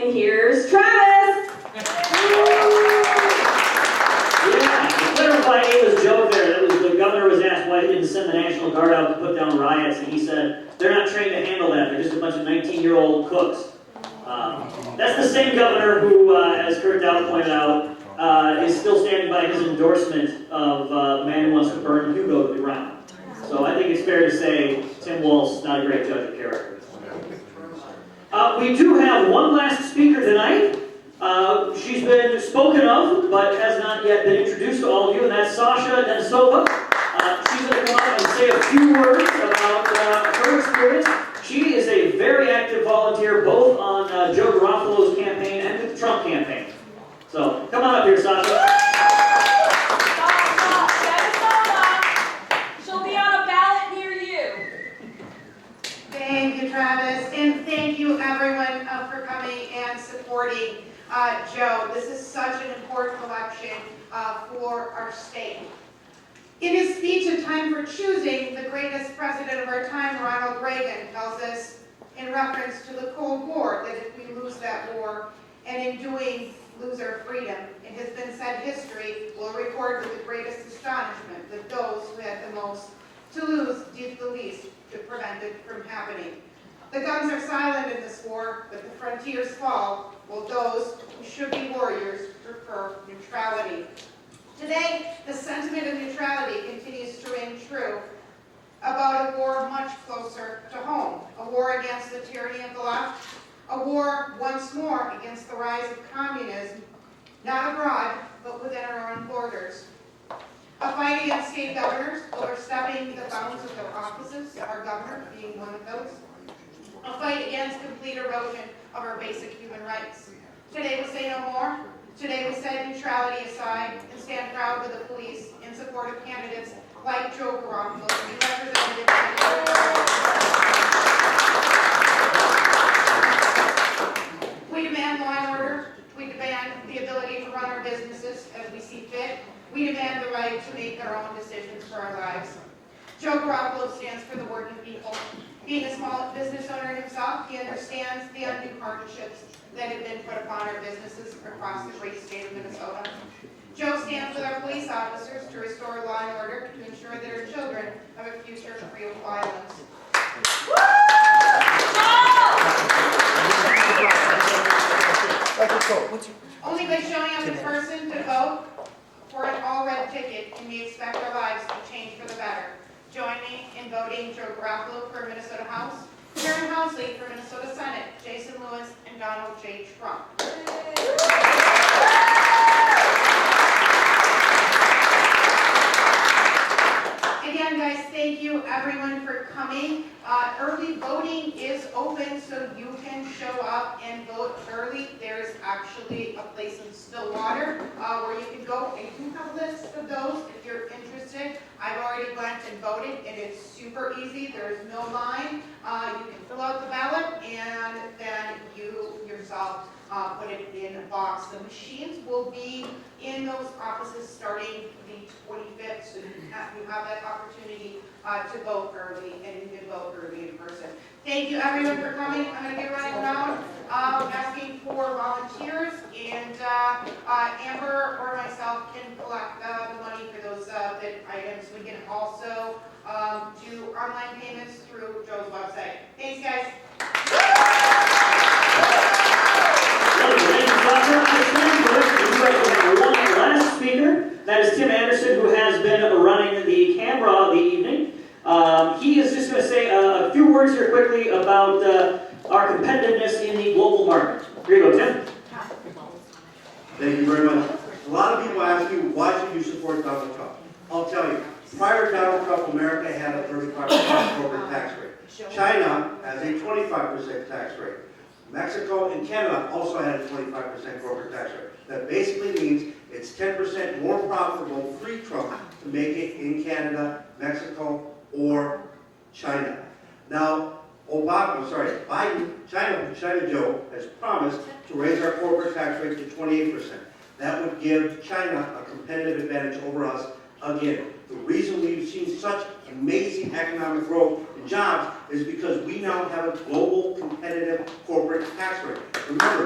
And here's Travis! Yeah, to clarify Ava's joke there, that was the governor was asked why he didn't send the National Guard out to put down riots, and he said, they're not trained to handle that, they're just a bunch of 19-year-old cooks. That's the same governor who, as Kurt Dow pointed out, is still standing by his endorsement of the man who wants to burn Hugo to the ground. So I think it's fair to say Tim Walz's not a great judge of character. We do have one last speaker tonight. She's been spoken of, but has not yet been introduced to all of you, and that's Sasha Denisova. She's going to come up and say a few words about her experience. She is a very active volunteer, both on Joe Garofalo's campaign and with the Trump campaign. So, come on up here, Sasha. She'll be on a ballot near you. Thank you, Travis, and thank you, everyone, for coming and supporting Joe. This is such an important election for our state. In his speech, A Time for Choosing, the greatest president of our time, Ronald Reagan, tells us, in reference to the Cold War, that if we lose that war, and in doing, lose our freedom, it has been said history will record with the greatest astonishment that those who had the most to lose did the least to prevent it from happening. The guns are silent in this war, but the frontiers fall, while those who should be warriors prefer neutrality. Today, the sentiment of neutrality continues to ring true about a war much closer to home, a war against the tyranny of the left, a war once more against the rise of communism, not abroad, but within our own borders. A fight against state governors overstepping the bounds of their offices, our governor being one of those. A fight against complete erosion of our basic human rights. Today we say no more. Today we set neutrality aside and stand proud with the police in support of candidates like Joe Garofalo to be representative. We demand law and order. We demand the ability to run our businesses as we see fit. We demand the right to make our own decisions for our lives. Joe Garofalo stands for the working people. Being a small business owner himself, he understands the undue partnerships that have been put upon our businesses across the great state of Minnesota. Joe stands with our police officers to restore law and order to ensure that our children have a future free of violence. Only by showing up in person to vote for an all-red ticket can we expect our lives to change for the better. Join me in voting Joe Garofalo for Minnesota House, Karen Housley for Minnesota Senate, Jason Lewis, and Donald J. Trump. Again, guys, thank you everyone for coming. Early voting is open, so you can show up and vote early. There's actually a place in Stillwater where you can go. I do have a list of those if you're interested. I've already went and voted, and it's super easy. There's no line. You can fill out the ballot, and then you yourself put it in a box. The machines will be in those offices starting the 25th, so you have that opportunity to vote early, and you can vote early in person. Thank you everyone for coming. I'm going to get running around asking for volunteers, and Amber or myself can collect the money for those bid items. We can also do online payments through Joe's website. Thanks, guys. One last speaker, that is Tim Anderson, who has been running the camera of the evening. He is just going to say a few words here quickly about our competitiveness in the global market. Here you go, Tim. Thank you very much. A lot of people ask me, why should you support Donald Trump? I'll tell you, prior to Donald Trump, America had a 35% corporate tax rate. China has a 25% tax rate. Mexico and Canada also had a 25% corporate tax rate. That basically means it's 10% more profitable pre-Trump to make it in Canada, Mexico, or China. Now, Biden, China Joe, has promised to raise our corporate tax rate to 28%. That would give China a competitive advantage over us again. The reason we've seen such amazing economic growth and jobs is because we now have a global competitive corporate tax rate. Remember,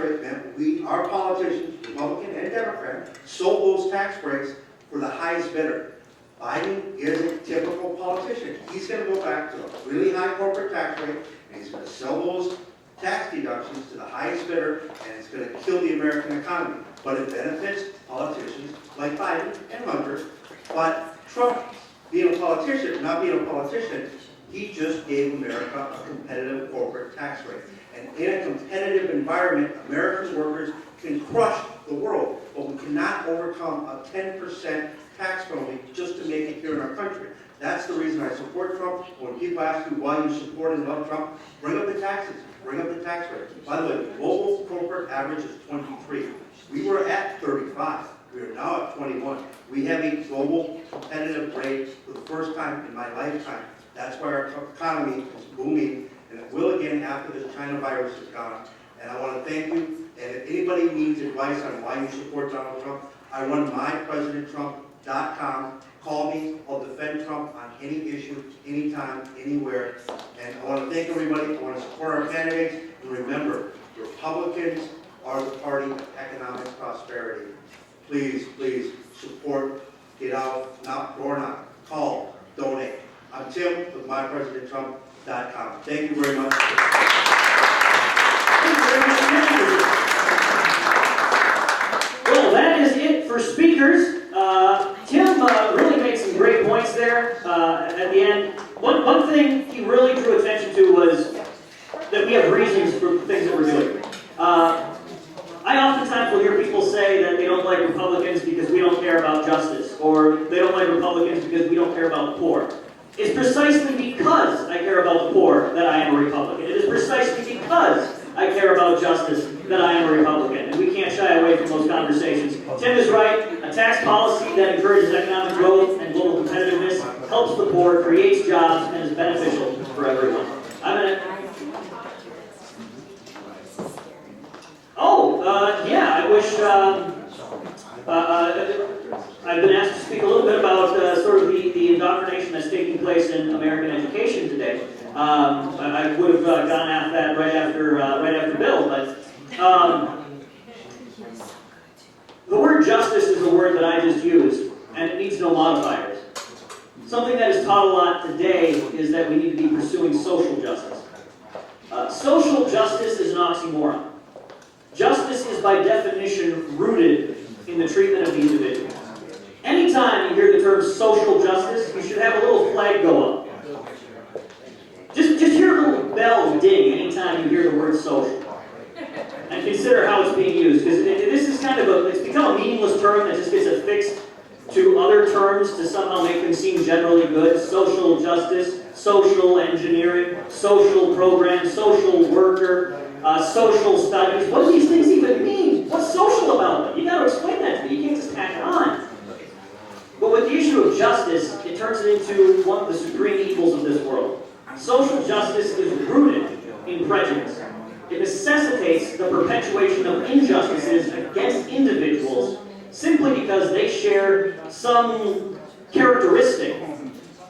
rate meant our politicians, Republican and Democrat, sold those tax breaks for the highest bidder. Biden is a typical politician. He's going to go back to a really high corporate tax rate, and he's going to sell those tax deductions to the highest bidder, and it's going to kill the American economy. But it benefits politicians like Biden and Hunter. But Trump, being a politician, not being a politician, he just gave America a competitive corporate tax rate. And in a competitive environment, American workers can crush the world, but we cannot overcome a 10% tax penalty just to make it here in our country. That's the reason I support Trump. When people ask you why you support and love Trump, bring up the taxes, bring up the tax rate. By the way, the global corporate average is 23. We were at 35. We are now at 21. We have a global competitive rate for the first time in my lifetime. That's why our economy is booming, and it will again after this China virus is gone. And I want to thank you. And if anybody needs advice on why you support Donald Trump, I run mypresidenttrump.com. Call me. I'll defend Trump on any issue, anytime, anywhere. And I want to thank everybody. I want to support our candidates. And remember, Republicans are the party of economic prosperity. Please, please support, get out, knock, door knock, call, donate. I'm Tim with mypresidenttrump.com. Thank you very much. Well, that is it for speakers. Tim really made some great points there at the end. One thing he really drew attention to was that we have reasons for the things that we're doing. I oftentimes will hear people say that they don't like Republicans because we don't care about justice, or they don't like Republicans because we don't care about the poor. It's precisely because I care about the poor that I am a Republican. It is precisely because I care about justice that I am a Republican, and we can't shy away from those conversations. Tim is right. A tax policy that encourages economic growth and global competitiveness helps the poor, creates jobs, and is beneficial for everyone. I'm going to... yeah, I wish I've been asked to speak a little bit about sort of the indoctrination that's taking place in American education today. I would have gone at that right after Bill, but the word justice is a word that I just used, and it needs no modifiers. Something that is taught a lot today is that we need to be pursuing social justice. Social justice is an oxymoron. Justice is by definition rooted in the treatment of the individual. Anytime you hear the term social justice, you should have a little flag go up. Just hear a little bell ding anytime you hear the word social. And consider how it's being used. Because this is kind of it's become a meaningless term that just gets affixed to other terms to somehow make them seem generally good. Social justice, social engineering, social program, social worker, social studies. What do these things even mean? What's social about them? You got to explain that to me. You can't just tack it on. But with the issue of justice, it turns it into one of the supreme evils of this world. Social justice is rooted in prejudice. It necessitates the perpetuation of injustices against individuals simply because they share some characteristic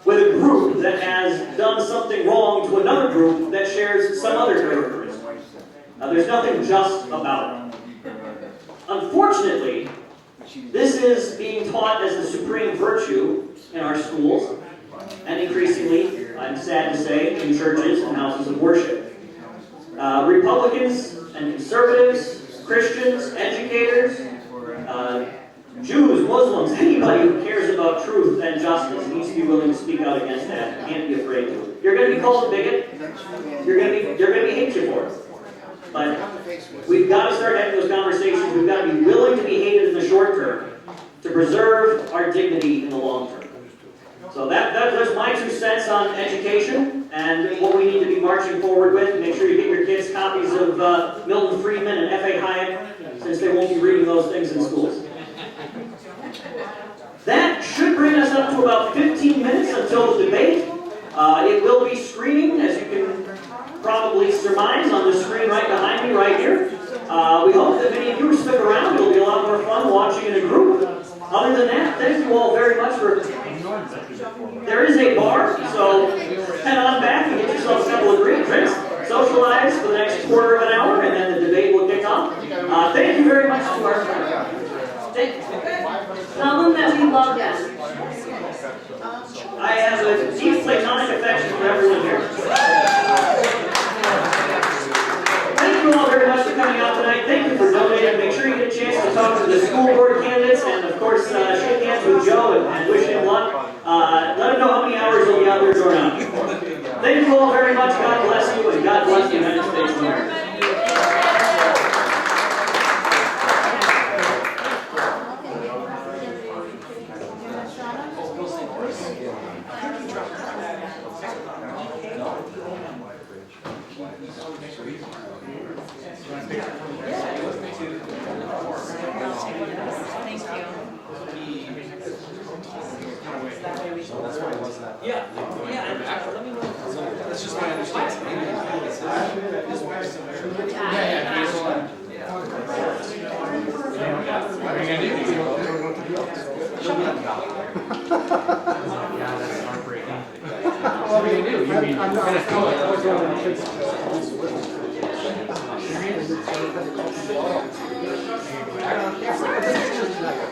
with a group that has done something wrong to another group that shares some other characteristic. There's nothing just about it. Unfortunately, this is being taught as the supreme virtue in our schools, and increasingly, I'm sad to say, in churches and houses of worship. Republicans and conservatives, Christians, educators, Jews, Muslims, anybody who cares about truth and justice needs to be willing to speak out against that. You can't be afraid to. You're going to be called a bigot. You're going to be hated for it. But we've got to start having those conversations. We've got to be willing to be hated in the short term to preserve our dignity in the long term. So that's my 2 cents on education and what we need to be marching forward with. Make sure you get your kids copies of Milton Friedman and F.A. Hayek, since they won't be reading those things in schools. That should bring us up to about 15 minutes until the debate. It will be streaming, as you can probably surmise, on the screen right behind me, right here. We hope that many of you will stick around. It'll be a lot more fun watching in a group. Other than that, thank you all very much for... There is a bar, so head on back and get yourself a couple of drinks, socialize for the next quarter of an hour, and then the debate will kick off. Tell them that we love them. I have a deep platonic affection for everyone here. Thank you all very much for coming out tonight. Thank you for donating. Make sure you get a chance to talk to the school board candidates and, of course, shake hands with Joe and wish him luck. Let him know how many hours he'll be out there door knocking. Thank you all very much. God bless you, and God bless the United States of America. Yeah. That's just my understanding. His wife's still married. Yeah. What are you gonna do? Yeah, that's heartbreaking. What are you gonna do? You mean I'm gonna fill it?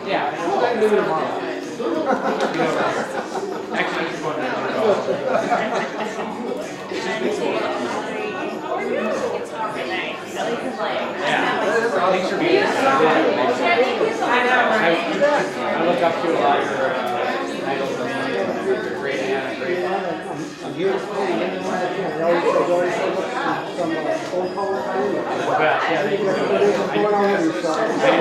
Yeah, we'll do it tomorrow. Actually, it's going down. Thanks for being here. I look up to a lot of your idols. You're great and great. I'm here to say, they always say, some phone calls. Yeah, I